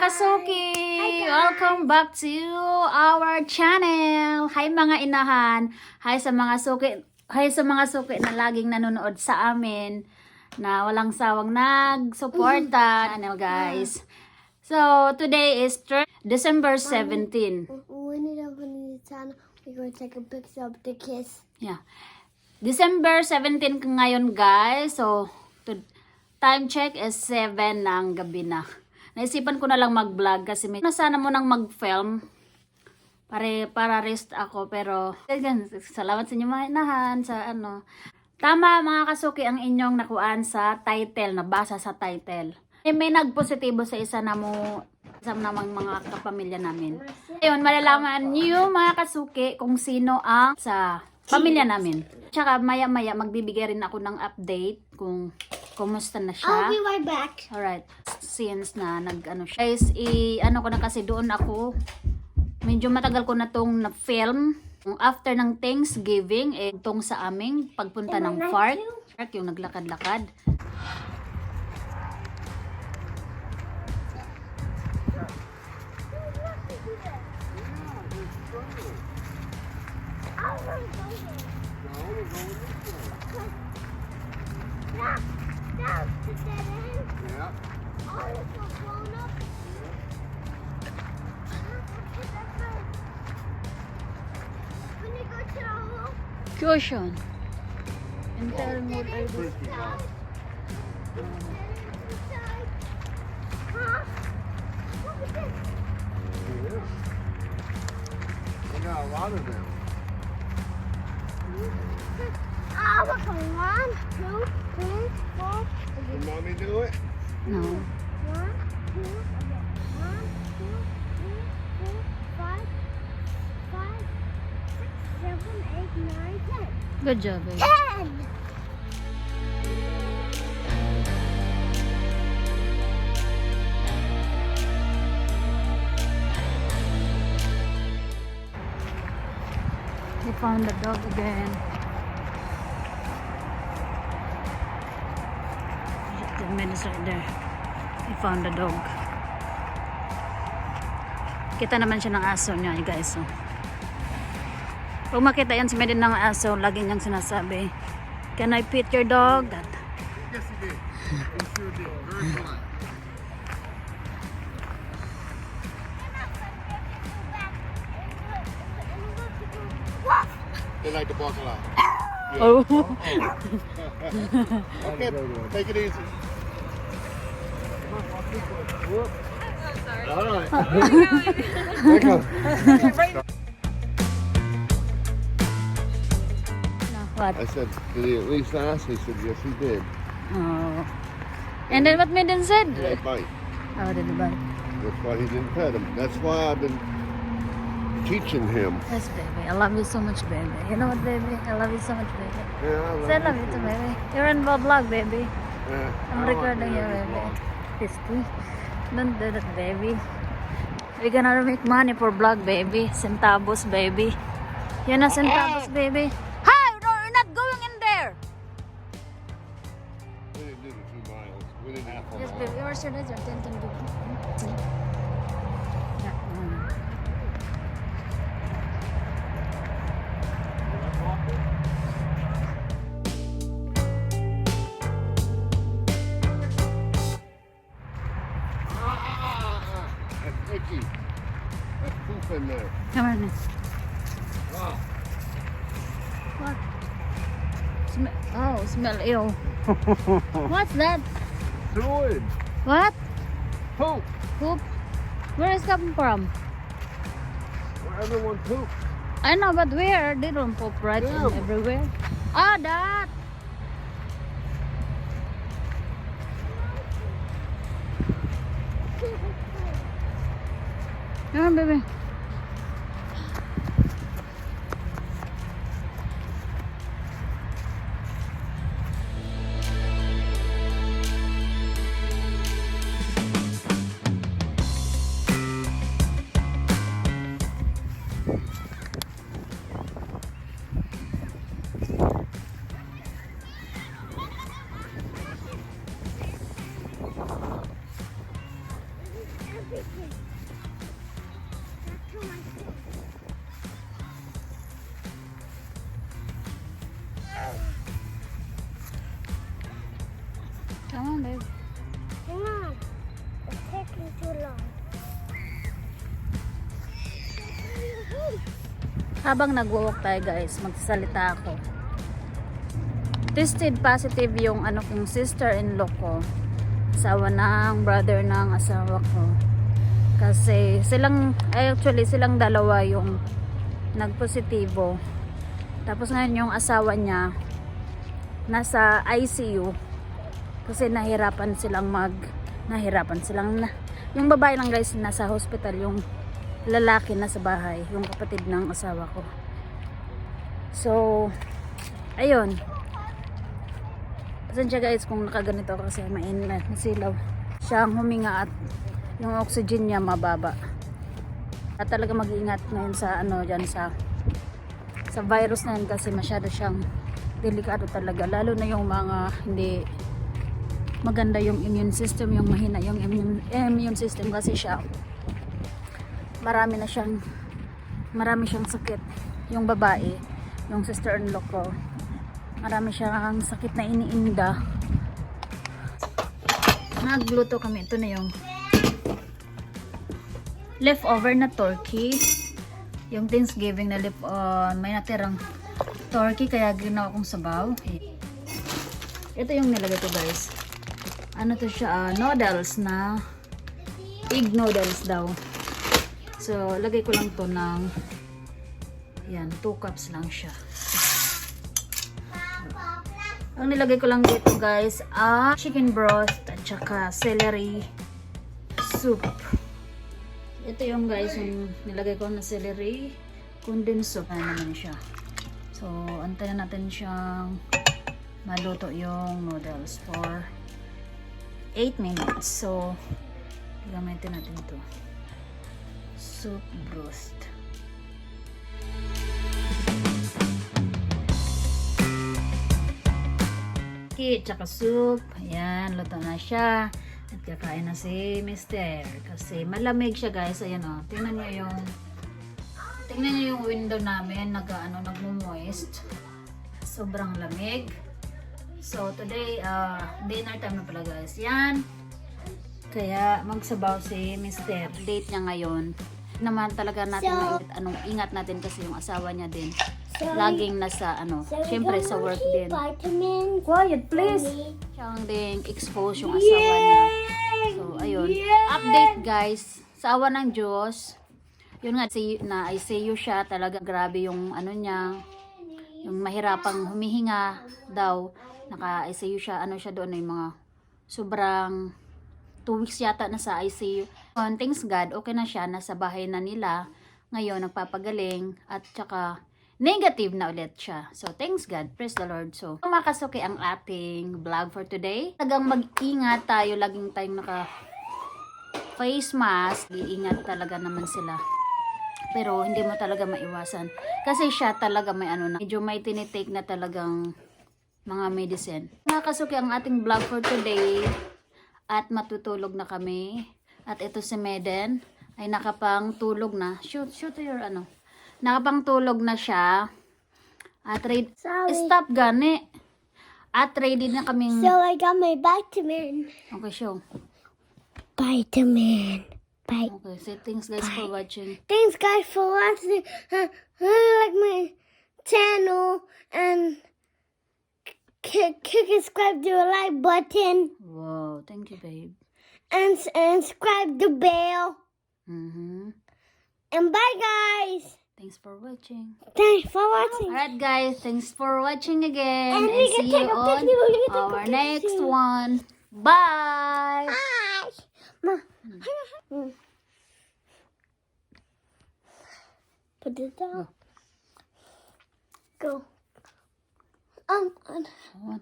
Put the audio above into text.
Kasuki! Welcome back to our channel. Hi mga inahan. Hi sa mga suki na laging nanonood sa amin na walang sawang nagsuporta. Channel guys. So today is December 17. When it opens the channel, we're going to take a picture of the kiss. Yeah. December 17 ngayon guys. So time check is 7 ng gabi na. Naisipan ko na lang mag-vlog kasi sana mo nang mag-film para rest ako, pero salamat sa inyo mga inahan sa ano. Tama mga kasuki ang inyong nakuan sa title, nabasa sa title. May nagpositibo sa isa namang mga kapamilya namin. Ayun, malalaman niyo mga kasuki kung sino ang sa pamilya namin. Tsaka maya-maya magbibigay rin ako ng update kung kumusta na siya. I'll be right back. Alright. Since na nag-ano siya. Guys, ano ko na kasi doon ako. Medyo matagal ko na tong na-film. After ng Thanksgiving, tong sa aming pagpunta ng park. Yung naglakad-lakad. Cushion. And tell me what I do. We got a lot of them. One, two, three, four. Did mommy do it? No. One, two, one, two, three, four, five, six, seven, eight, nine, 10. Good job, babe. 10! We found the dog again. 10 minutes right there. We found the dog. Kita naman siya ng aso niya, guys. So, pag makita yan si Medin ng aso, lagi niyang sinasabi, "Can I pet your dog?" That. Yes, he did. He sure did. Very polite. They like to bark a lot. Yeah. Oh. Okay, take it easy. All right. Thank you. What? I said, did he at least ask? He said, yes, he did. Oh. And then what Medin said? He had bite. Oh, did the bite? That's why he didn't pet him. That's why I've been teaching him. Yes, baby. I love you so much, baby. You know what, baby? I love you so much, baby. Yeah, Say I love you too, baby. You're in the vlog, baby. Yeah, I'm I like recording you, being in the baby. vlog. Pisty. Don't do that, baby. We're gonna make money for vlog, baby. Centavos, baby. Yan na, centavos, baby. Hi! No, you're not going in there! We didn't do the 2 miles. We didn't have Yes, to. baby. Where's your laser? Ten, baby. That's icky. There's poop in there. Come on. Wow. What? Smell ew. What's that? Sewage. What? Poop. Poop? Where is coming from? Where everyone poops. I know, but where? They don't poop right Yeah. everywhere. Ah, that! Come on, baby. Come on, babe. Hang on. It's taking too long. Habang nag-walk tayo guys, magsasalita ako. Tested positive yung kong sister-in-law ko. Asawa ng brother ng asawa ko. Kasi actually silang dalawa yung nagpositibo. Tapos ngayon yung asawa niya nasa ICU. Kasi nahirapan silang yung babae lang guys nasa hospital, yung lalaki nasa bahay, yung kapatid ng asawa ko. So ayun, pasensya guys kung nakaganito kasi mainit, masilaw siyang huminga at yung oxygen niya mababa. At talaga mag-iingat ngayon sa dyan sa virus na yun, kasi masyado siyang delikado talaga, lalo na yung mga hindi maganda yung immune system, yung mahina yung immune system, kasi siya marami siyang sakit. Yung babae, yung sister-in-law ko, marami siyang sakit na iniinda. Nagluto kami, ito na yung leftover na turkey, yung Thanksgiving na may natirang turkey, kaya ginawa kong sabaw. Ito yung nilagay ko guys, to siya, noodles na egg noodles daw. So lagay ko lang to ng 2 cups lang siya. Ang nilagay ko lang dito guys chicken broth at saka celery soup. Ito yung guys yung nilagay ko na celery condensed soup. Naman siya. So antayin natin siyang maluto yung noodles for 8 minutes. So gamitin natin ito, soup broth. Tsaka soup. Ayan, luto na siya. At kakain na si Mister. Kasi malamig siya guys. Ayan tingnan niyo yung window namin. Nagmo-moist. Sobrang lamig. So today, dinner time na pala guys. Yan. Kaya magsabaw si Mister. Date niya ngayon. Naman talaga natin ingat natin kasi yung asawa niya din. Laging nasa syempre sa work din. Vitamins. Quiet please. Siyang ding expose yung asawa niya. So ayun. Update guys. Sa awa ng Diyos. Yun nga, na ICU siya. Talaga grabe yung niya. Yung mahirapang humihinga daw. Naka-ICU siya. Siya doon yung mga sobrang 2 weeks yata na sa ICU. Thanks God, okay na siya. Nasa bahay na nila. Ngayon, nagpapagaling. At saka, negative na ulit siya. So, thanks God. Praise the Lord. So, makasuki ang ating vlog for today. Talagang mag-ingat tayo. Laging tayong naka-face mask. Iingat talaga naman sila. Pero, hindi mo talaga maiwasan. Kasi siya talaga may medyo may tinitake na talagang mga medicine. Makasuki ang ating vlog for today. At matutulog na kami. At ito si Meden ay nakapang tulog na. Shoot to your nakapang tulog na siya. At stop gani. At ready na kaming. So I got my vitamin. Okay, show. Vitamin. Bye. Okay, say thanks guys for watching. Thanks guys for watching. Like my channel and click subscribe to the like button. Wow, thank you babe. And subscribe the bell. And bye guys. Thanks for watching. Thanks for watching. Alright guys, thanks for watching again. And And we can see take you a on picture. We can take a our picture next soon. one. Bye! Bye. Ma. Put it down. Go. One.